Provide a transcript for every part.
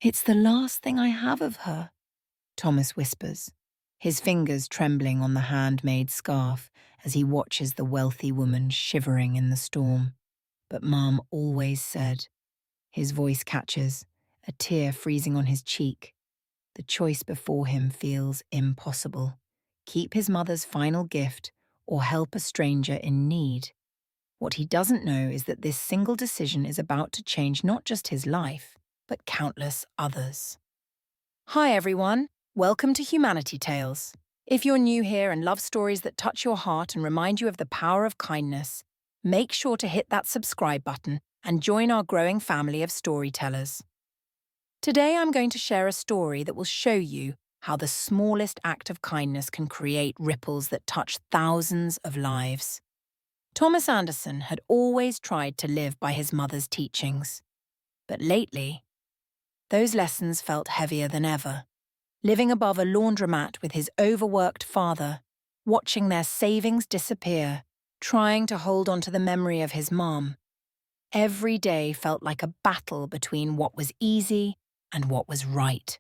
"It's the last thing I have of her," Thomas whispers, his fingers trembling on the handmade scarf as he watches the wealthy woman shivering in the storm. "But Mum always said." His voice catches, a tear freezing on his cheek. The choice before him feels impossible. Keep his mother's final gift or help a stranger in need. What he doesn't know is that this single decision is about to change not just his life, but countless others. Hi everyone, welcome to Humanity Tales. If you're new here and love stories that touch your heart and remind you of the power of kindness, make sure to hit that subscribe button and join our growing family of storytellers. Today I'm going to share a story that will show you how the smallest act of kindness can create ripples that touch thousands of lives. Thomas Anderson had always tried to live by his mother's teachings. But lately, those lessons felt heavier than ever. Living above a laundromat with his overworked father, watching their savings disappear, trying to hold on to the memory of his mom. Every day felt like a battle between what was easy and what was right.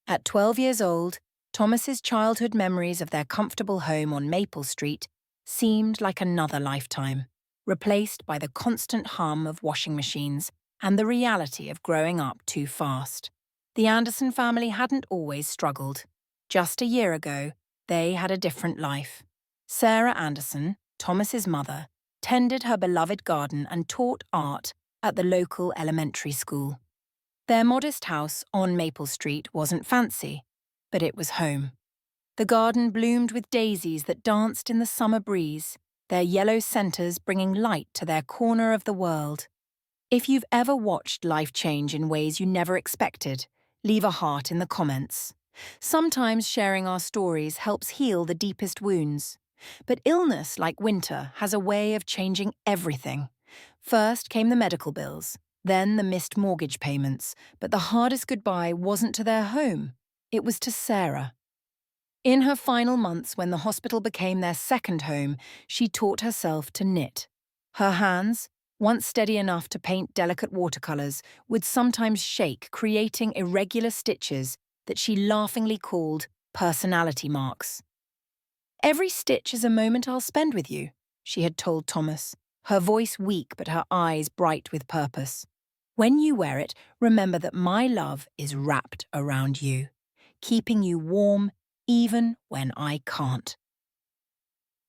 At 12 years old, Thomas's childhood memories of their comfortable home on Maple Street seemed like another lifetime, replaced by the constant hum of washing machines and the reality of growing up too fast. The Anderson family hadn't always struggled. Just a year ago, they had a different life. Sarah Anderson, Thomas's mother, tended her beloved garden and taught art at the local elementary school. Their modest house on Maple Street wasn't fancy, but it was home. The garden bloomed with daisies that danced in the summer breeze, their yellow centers bringing light to their corner of the world. If you've ever watched life change in ways you never expected, leave a heart in the comments. Sometimes sharing our stories helps heal the deepest wounds. But illness, like winter, has a way of changing everything. First came the medical bills, then the missed mortgage payments, but the hardest goodbye wasn't to their home, it was to Sarah. In her final months, when the hospital became their second home, she taught herself to knit. Her hands, once steady enough to paint delicate watercolors, would sometimes shake, creating irregular stitches that she laughingly called personality marks. "Every stitch is a moment I'll spend with you," she had told Thomas, her voice weak but her eyes bright with purpose. "When you wear it, remember that my love is wrapped around you, keeping you warm even when I can't."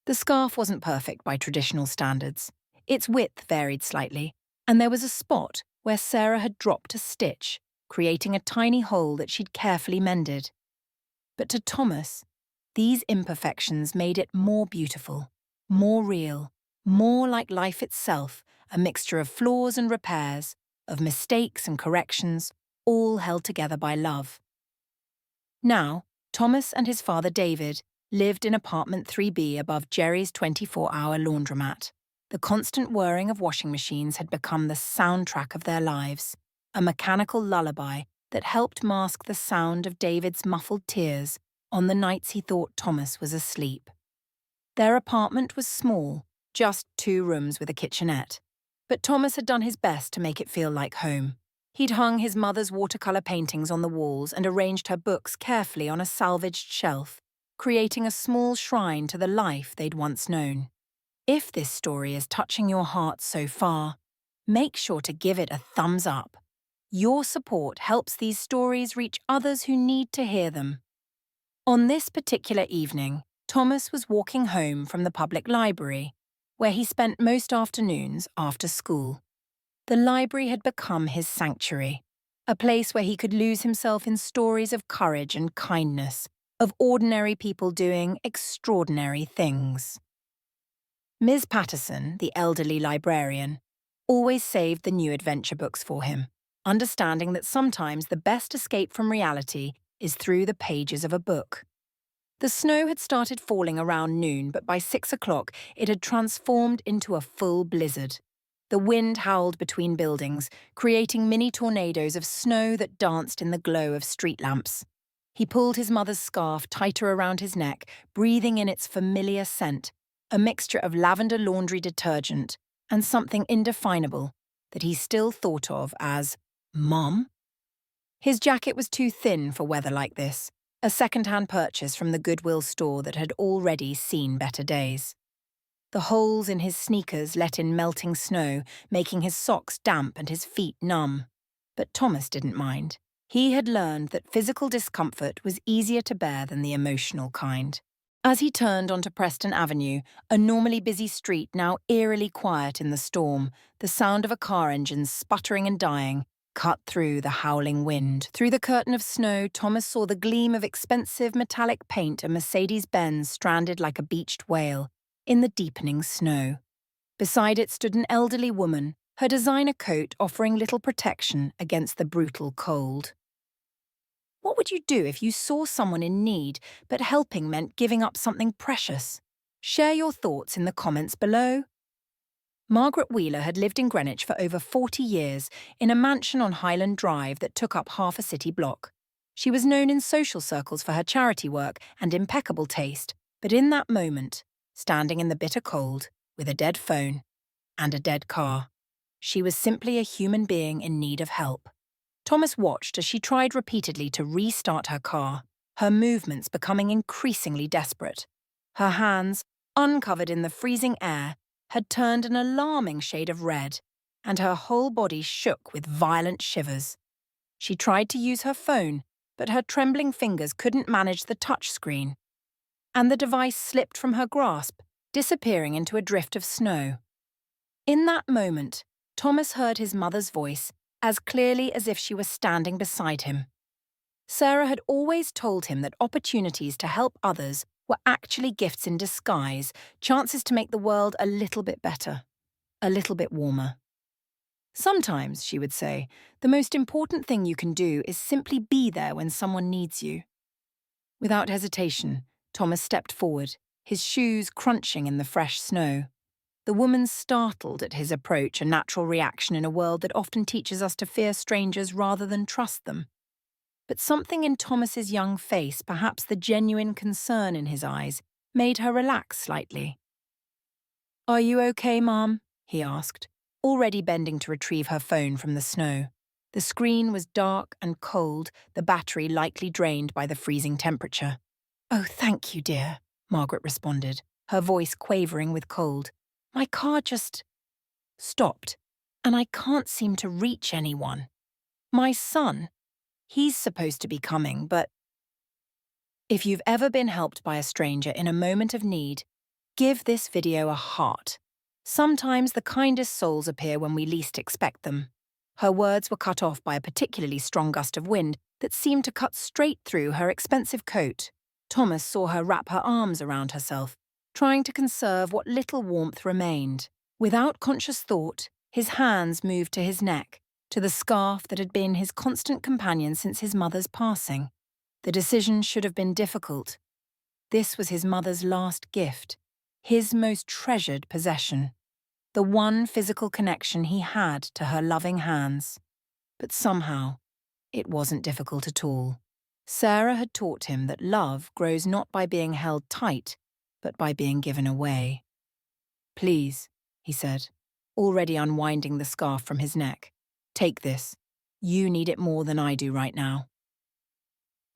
The scarf wasn't perfect by traditional standards. Its width varied slightly, and there was a spot where Sarah had dropped a stitch, creating a tiny hole that she'd carefully mended. But to Thomas, these imperfections made it more beautiful, more real, more like life itself, a mixture of flaws and repairs, of mistakes and corrections, all held together by love. Now, Thomas and his father David lived in apartment 3B above Jerry's 24-hour laundromat. The constant whirring of washing machines had become the soundtrack of their lives, a mechanical lullaby that helped mask the sound of David's muffled tears on the nights he thought Thomas was asleep. Their apartment was small, just 2 rooms with a kitchenette, but Thomas had done his best to make it feel like home. He'd hung his mother's watercolor paintings on the walls and arranged her books carefully on a salvaged shelf, creating a small shrine to the life they'd once known. If this story is touching your heart so far, make sure to give it a thumbs up. Your support helps these stories reach others who need to hear them. On this particular evening, Thomas was walking home from the public library, where he spent most afternoons after school. The library had become his sanctuary, a place where he could lose himself in stories of courage and kindness, of ordinary people doing extraordinary things. Ms. Patterson, the elderly librarian, always saved the new adventure books for him, understanding that sometimes the best escape from reality is through the pages of a book. The snow had started falling around noon, but by 6 o'clock it had transformed into a full blizzard. The wind howled between buildings, creating mini tornadoes of snow that danced in the glow of street lamps. He pulled his mother's scarf tighter around his neck, breathing in its familiar scent, a mixture of lavender laundry detergent and something indefinable that he still thought of as Mom. His jacket was too thin for weather like this, a second-hand purchase from the Goodwill store that had already seen better days. The holes in his sneakers let in melting snow, making his socks damp and his feet numb. But Thomas didn't mind. He had learned that physical discomfort was easier to bear than the emotional kind. As he turned onto Preston Avenue, a normally busy street now eerily quiet in the storm, the sound of a car engine sputtering and dying cut through the howling wind. Through the curtain of snow, Thomas saw the gleam of expensive metallic paint, a Mercedes-Benz stranded like a beached whale in the deepening snow. Beside it stood an elderly woman, her designer coat offering little protection against the brutal cold. What would you do if you saw someone in need, but helping meant giving up something precious? Share your thoughts in the comments below. Margaret Wheeler had lived in Greenwich for over 40 years in a mansion on Highland Drive that took up half a city block. She was known in social circles for her charity work and impeccable taste, but in that moment, standing in the bitter cold, with a dead phone and a dead car, she was simply a human being in need of help. Thomas watched as she tried repeatedly to restart her car, her movements becoming increasingly desperate. Her hands, uncovered in the freezing air, had turned an alarming shade of red, and her whole body shook with violent shivers. She tried to use her phone, but her trembling fingers couldn't manage the touch screen, and the device slipped from her grasp, disappearing into a drift of snow. In that moment, Thomas heard his mother's voice as clearly as if she were standing beside him. Sarah had always told him that opportunities to help others were actually gifts in disguise, chances to make the world a little bit better, a little bit warmer. Sometimes, she would say, the most important thing you can do is simply be there when someone needs you. Without hesitation, Thomas stepped forward, his shoes crunching in the fresh snow. The woman startled at his approach, a natural reaction in a world that often teaches us to fear strangers rather than trust them. But something in Thomas's young face, perhaps the genuine concern in his eyes, made her relax slightly. "Are you okay, Mom?" he asked, already bending to retrieve her phone from the snow. The screen was dark and cold, the battery likely drained by the freezing temperature. "Oh, thank you, dear," Margaret responded, her voice quavering with cold. "My car just stopped, and I can't seem to reach anyone. My son, he's supposed to be coming, but..." If you've ever been helped by a stranger in a moment of need, give this video a heart. Sometimes the kindest souls appear when we least expect them. Her words were cut off by a particularly strong gust of wind that seemed to cut straight through her expensive coat. Thomas saw her wrap her arms around herself, trying to conserve what little warmth remained. Without conscious thought, his hands moved to his neck, to the scarf that had been his constant companion since his mother's passing. The decision should have been difficult. This was his mother's last gift, his most treasured possession, the one physical connection he had to her loving hands. But somehow, it wasn't difficult at all. Sarah had taught him that love grows not by being held tight, but by being given away. "Please," he said, already unwinding the scarf from his neck. "Take this. You need it more than I do right now."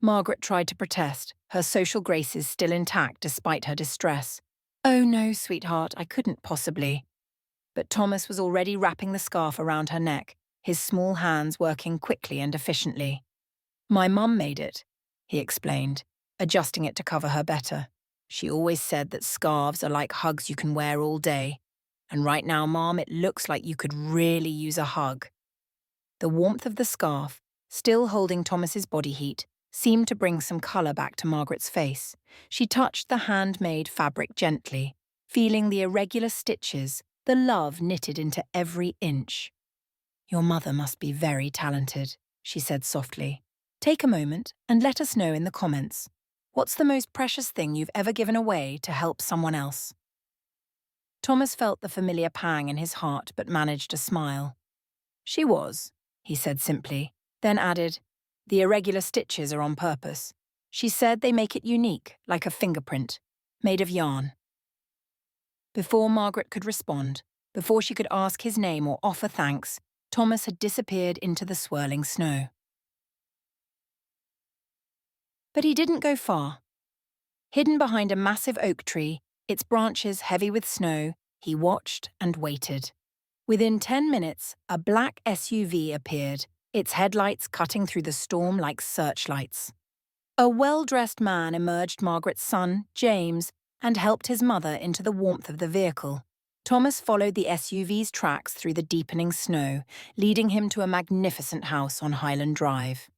Margaret tried to protest, her social graces still intact despite her distress. "Oh no, sweetheart, I couldn't possibly." But Thomas was already wrapping the scarf around her neck, his small hands working quickly and efficiently. "My mum made it," he explained, adjusting it to cover her better. "She always said that scarves are like hugs you can wear all day. And right now, Mom, it looks like you could really use a hug." The warmth of the scarf, still holding Thomas's body heat, seemed to bring some colour back to Margaret's face. She touched the handmade fabric gently, feeling the irregular stitches, the love knitted into every inch. "Your mother must be very talented," she said softly. "Take a moment and let us know in the comments. What's the most precious thing you've ever given away to help someone else?" Thomas felt the familiar pang in his heart but managed a smile. "She was," he said simply, then added, "The irregular stitches are on purpose. She said they make it unique, like a fingerprint, made of yarn." Before Margaret could respond, before she could ask his name or offer thanks, Thomas had disappeared into the swirling snow. But he didn't go far. Hidden behind a massive oak tree, its branches heavy with snow, he watched and waited. Within 10 minutes, a black SUV appeared, its headlights cutting through the storm like searchlights. A well-dressed man emerged Margaret's son, James, and helped his mother into the warmth of the vehicle. Thomas followed the SUV's tracks through the deepening snow, leading him to a magnificent house on Highland Drive.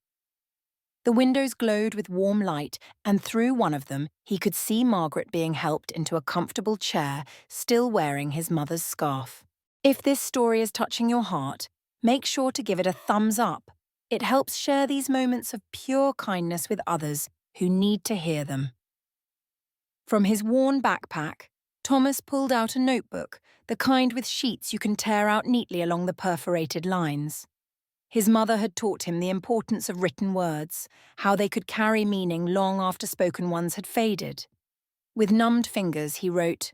The windows glowed with warm light, and through one of them he could see Margaret being helped into a comfortable chair, still wearing his mother's scarf. If this story is touching your heart, make sure to give it a thumbs up. It helps share these moments of pure kindness with others who need to hear them. From his worn backpack, Thomas pulled out a notebook, the kind with sheets you can tear out neatly along the perforated lines. His mother had taught him the importance of written words, how they could carry meaning long after spoken ones had faded. With numbed fingers, he wrote,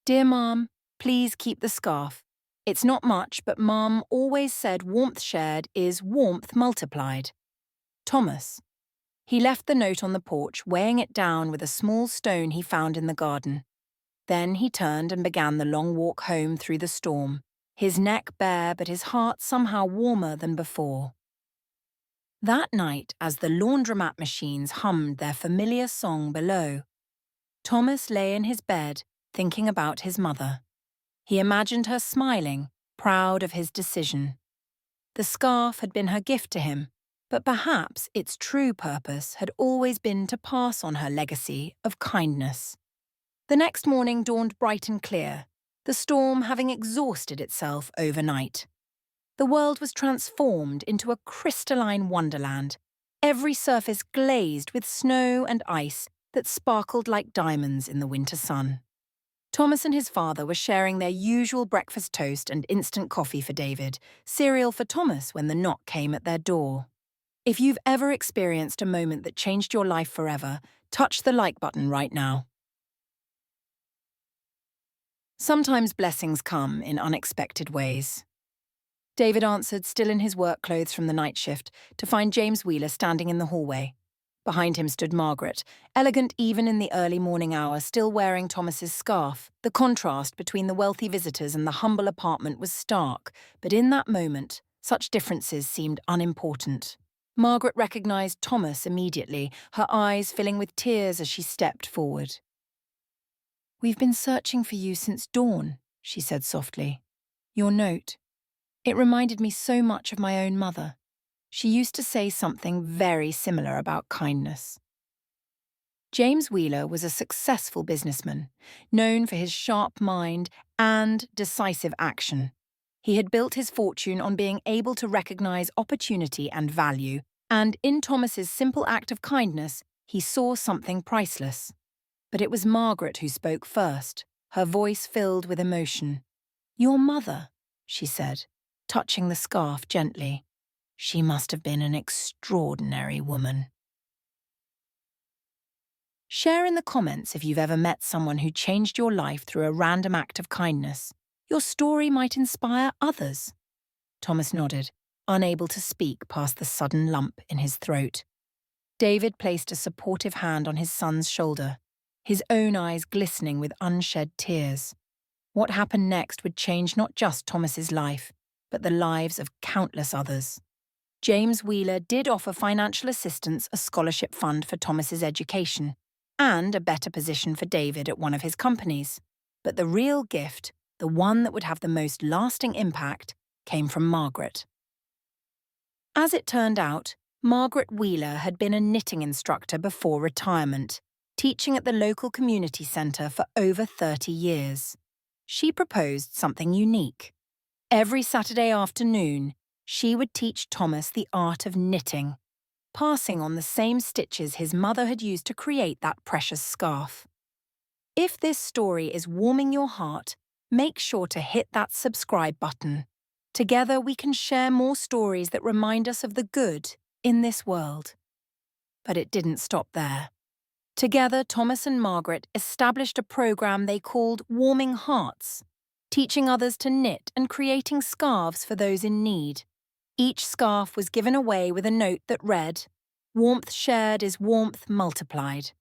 "Dear Mom, please keep the scarf. It's not much, but Mom always said warmth shared is warmth multiplied. Thomas." He left the note on the porch, weighing it down with a small stone he found in the garden. Then he turned and began the long walk home through the storm, his neck bare but his heart somehow warmer than before. That night, as the laundromat machines hummed their familiar song below, Thomas lay in his bed, thinking about his mother. He imagined her smiling, proud of his decision. The scarf had been her gift to him, but perhaps its true purpose had always been to pass on her legacy of kindness. The next morning dawned bright and clear, the storm having exhausted itself overnight. The world was transformed into a crystalline wonderland, every surface glazed with snow and ice that sparkled like diamonds in the winter sun. Thomas and his father were sharing their usual breakfast toast and instant coffee for David, cereal for Thomas when the knock came at their door. If you've ever experienced a moment that changed your life forever, touch the like button right now. Sometimes blessings come in unexpected ways. David answered, still in his work clothes from the night shift, to find James Wheeler standing in the hallway. Behind him stood Margaret, elegant even in the early morning hour, still wearing Thomas's scarf. The contrast between the wealthy visitors and the humble apartment was stark, but in that moment, such differences seemed unimportant. Margaret recognized Thomas immediately, her eyes filling with tears as she stepped forward. "We've been searching for you since dawn," she said softly. "Your note. It reminded me so much of my own mother. She used to say something very similar about kindness." James Wheeler was a successful businessman, known for his sharp mind and decisive action. He had built his fortune on being able to recognize opportunity and value, and in Thomas's simple act of kindness, he saw something priceless. But it was Margaret who spoke first, her voice filled with emotion. "Your mother," she said, touching the scarf gently. "She must have been an extraordinary woman." Share in the comments if you've ever met someone who changed your life through a random act of kindness. Your story might inspire others. Thomas nodded, unable to speak past the sudden lump in his throat. David placed a supportive hand on his son's shoulder, his own eyes glistening with unshed tears. What happened next would change not just Thomas's life, but the lives of countless others. James Wheeler did offer financial assistance, a scholarship fund for Thomas's education, and a better position for David at one of his companies. But the real gift, the one that would have the most lasting impact, came from Margaret. As it turned out, Margaret Wheeler had been a knitting instructor before retirement, teaching at the local community centre for over 30 years. She proposed something unique. Every Saturday afternoon, she would teach Thomas the art of knitting, passing on the same stitches his mother had used to create that precious scarf. If this story is warming your heart, make sure to hit that subscribe button. Together we can share more stories that remind us of the good in this world. But it didn't stop there. Together, Thomas and Margaret established a program they called Warming Hearts, teaching others to knit and creating scarves for those in need. Each scarf was given away with a note that read, Warmth shared is warmth multiplied.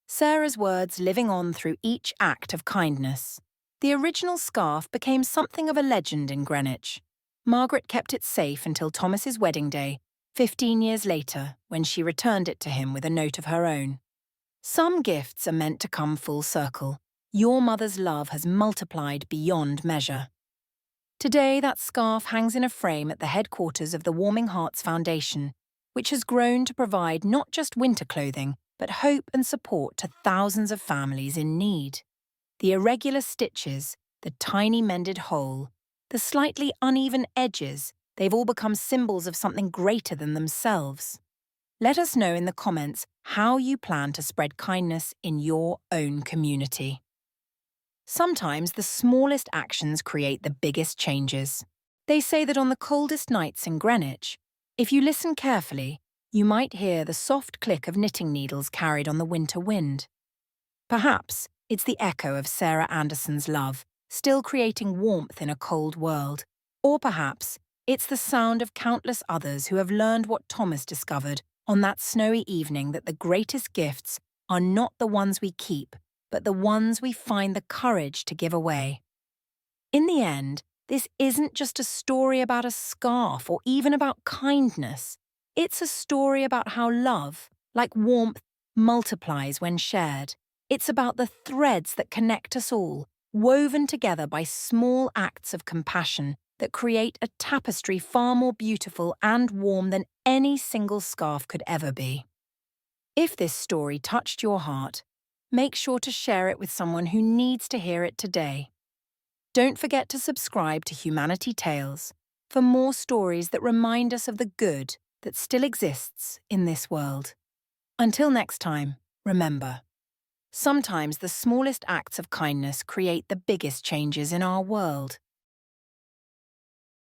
Sarah's words living on through each act of kindness. The original scarf became something of a legend in Greenwich. Margaret kept it safe until Thomas's wedding day, 15 years later, when she returned it to him with a note of her own. Some gifts are meant to come full circle. Your mother's love has multiplied beyond measure. Today, that scarf hangs in a frame at the headquarters of the Warming Hearts Foundation, which has grown to provide not just winter clothing, but hope and support to thousands of families in need. The irregular stitches, the tiny mended hole, the slightly uneven edges, they've all become symbols of something greater than themselves. Let us know in the comments how you plan to spread kindness in your own community. Sometimes the smallest actions create the biggest changes. They say that on the coldest nights in Greenwich, if you listen carefully, you might hear the soft click of knitting needles carried on the winter wind. Perhaps it's the echo of Sarah Anderson's love, still creating warmth in a cold world. Or perhaps it's the sound of countless others who have learned what Thomas discovered on that snowy evening, that the greatest gifts are not the ones we keep, but the ones we find the courage to give away. In the end, this isn't just a story about a scarf or even about kindness. It's a story about how love, like warmth, multiplies when shared. It's about the threads that connect us all, woven together by small acts of compassion that create a tapestry far more beautiful and warm than any single scarf could ever be. If this story touched your heart, make sure to share it with someone who needs to hear it today. Don't forget to subscribe to Humanity Tales for more stories that remind us of the good that still exists in this world. Until next time, remember, sometimes the smallest acts of kindness create the biggest changes in our world.